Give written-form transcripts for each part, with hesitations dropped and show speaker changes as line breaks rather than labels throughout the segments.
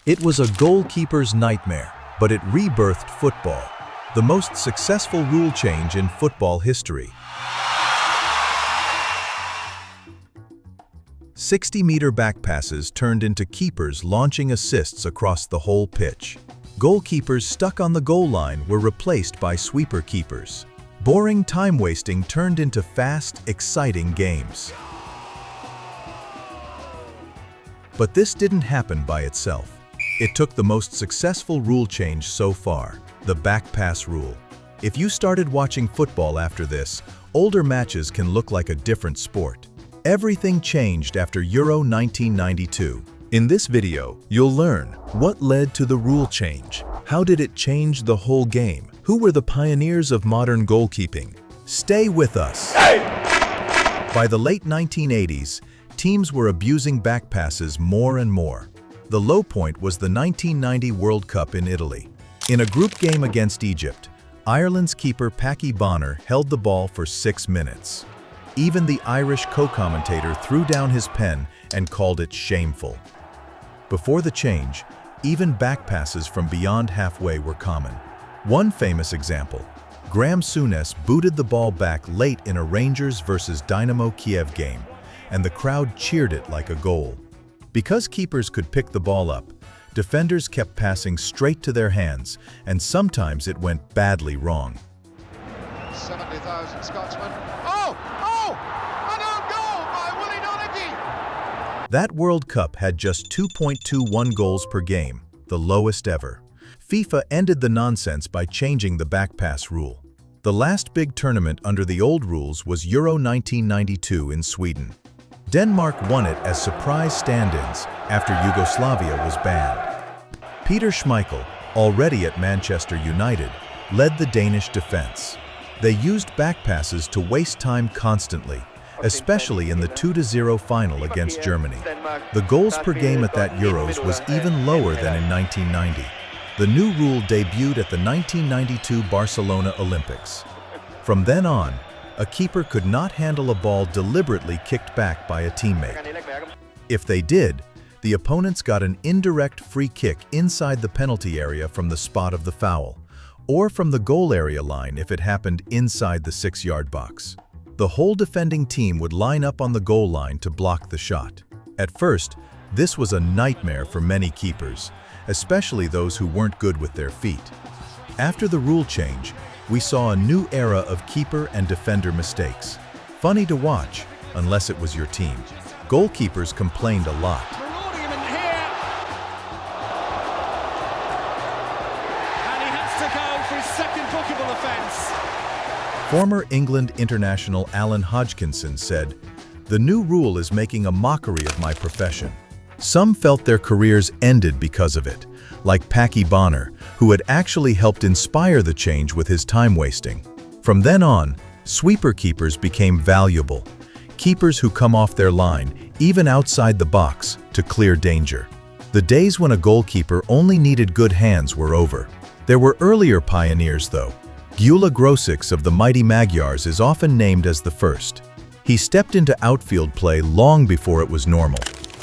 It was a goalkeeper's nightmare, but it rebirthed football, the most successful rule change in football history. 60-meter backpasses turned into keepers launching assists across the whole pitch. Goalkeepers stuck on the goal line were replaced by sweeper keepers. Boring time-wasting turned into fast, exciting games. But this didn't happen by itself. It took the most successful rule change so far, the backpass rule. If you started watching football after this, older matches can look like a different sport. Everything changed after Euro 1992. In this video, you'll learn what led to the rule change. How did it change the whole game? Who were the pioneers of modern goalkeeping? Stay with us. By the late 1980s, teams were abusing backpasses more and more. The low point was the 1990 World Cup in Italy. In a group game against Egypt, Ireland's keeper Paddy Bonner held the ball for 6 minutes. Even the Irish co-commentator threw down his pen and called it shameful. Before the change, even backpasses from beyond halfway were common. One famous example, Graham Souness booted the ball back late in a Rangers versus Dynamo Kiev game, and the crowd cheered it like a goal. Because keepers could pick the ball up, defenders kept passing straight to their hands, and sometimes it went badly wrong.
70,000 Scotsmen. An own goal by Willie Donaghy!
That World Cup had just 2.21 goals per game, the lowest ever. FIFA ended the nonsense by changing the backpass rule. The last big tournament under the old rules was Euro 1992 in Sweden. Denmark won it as surprise stand-ins after Yugoslavia was banned. Peter Schmeichel, already at Manchester United, led the Danish defense. They used backpasses to waste time constantly, especially in the 2-0 final against Germany. The goals per game at that Euros was even lower than in 1990. The new rule debuted at the 1992 Barcelona Olympics. From then on, a keeper could not handle a ball deliberately kicked back by a teammate. If they did, the opponents got an indirect free kick inside the penalty area from the spot of the foul, or from the goal area line if it happened inside the 6-yard box. The whole defending team would line up on the goal line to block the shot. At first, this was a nightmare for many keepers, especially those who weren't good with their feet. After the rule change, we saw a new era of keeper and defender mistakes. Funny to watch, unless it was your team. Goalkeepers complained a lot. Former England international Alan Hodgkinson said, "The new rule is making a mockery of my profession." Some felt their careers ended because of it, like Paddy Bonner, who had actually helped inspire the change with his time wasting. From then on, sweeper keepers became valuable, keepers who come off their line, even outside the box, to clear danger. The days when a goalkeeper only needed good hands were over. There were earlier pioneers though. Gyula Grosics of the mighty Magyars is often named as the first. He stepped into outfield play long before it was normal.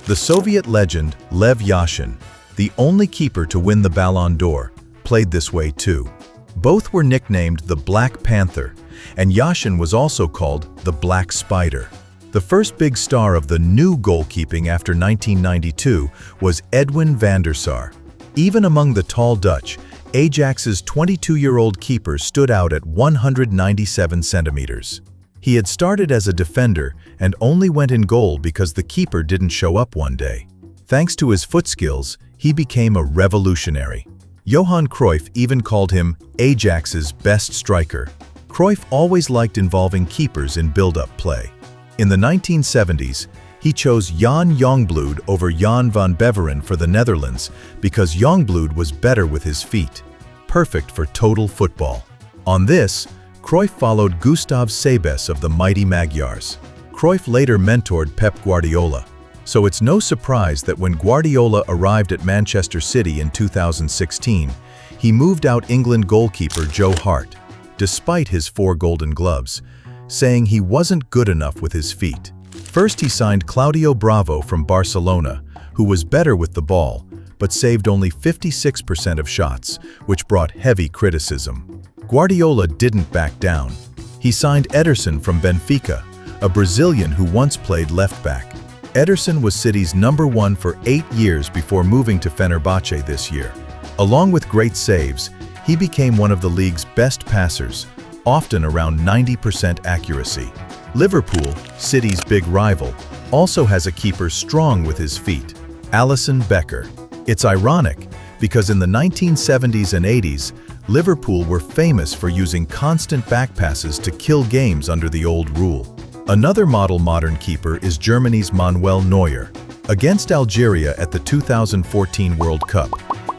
The Soviet legend Lev Yashin, the only keeper to win the Ballon d'Or, played this way too. Both were nicknamed the Black Panther, and Yashin was also called the Black Spider. The first big star of the new goalkeeping after 1992 was Edwin van der Sar. Even among the tall Dutch, Ajax's 22-year-old keeper stood out at 197 centimeters. He had started as a defender and only went in goal because the keeper didn't show up one day. Thanks to his foot skills, he became a revolutionary. Johan Cruyff even called him Ajax's best striker. Cruyff always liked involving keepers in build-up play. In the 1970s, he chose Jan Jongbloed over Jan van Beveren for the Netherlands because Jongbloed was better with his feet, perfect for total football. On this, Cruyff followed Gustav Seibes of the mighty Magyars. Cruyff later mentored Pep Guardiola, so it's no surprise that when Guardiola arrived at Manchester City in 2016, he moved out England goalkeeper Joe Hart, despite his 4 Golden Gloves, saying he wasn't good enough with his feet. First he signed Claudio Bravo from Barcelona, who was better with the ball, but saved only 56% of shots, which brought heavy criticism. Guardiola didn't back down. He signed Ederson from Benfica, a Brazilian who once played left-back. Ederson was City's #1 for 8 years before moving to Fenerbahce this year. Along with great saves, he became one of the league's best passers, often around 90% accuracy. Liverpool, City's big rival, also has a keeper strong with his feet, Alisson Becker. It's ironic, because in the 1970s and 80s, Liverpool were famous for using constant backpasses to kill games under the old rule. Another model modern keeper is Germany's Manuel Neuer. Against Algeria at the 2014 World Cup,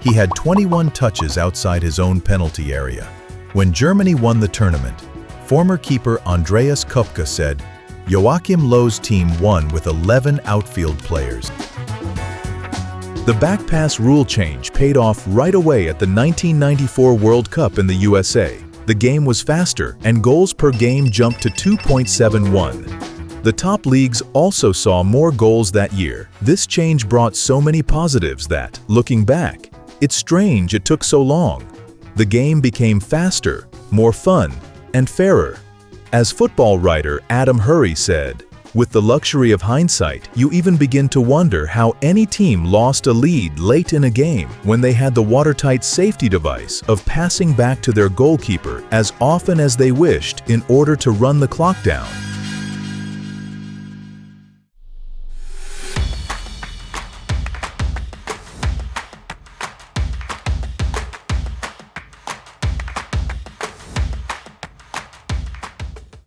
he had 21 touches outside his own penalty area. When Germany won the tournament, former keeper Andreas Kupka said, "Joachim Löw's team won with 11 outfield players."
The backpass rule change paid off right away at the 1994 World Cup in the USA. The game was faster and goals per game jumped to 2.71. The top leagues also saw more goals that year. This change brought so many positives that, looking back, it's strange it took so long. The game became faster, more fun, and fairer. As football writer Adam Hurrey said, "With the luxury of hindsight, you even begin to wonder how any team lost a lead late in a game when they had the watertight safety device of passing back to their goalkeeper as often as they wished in order to run the clock down."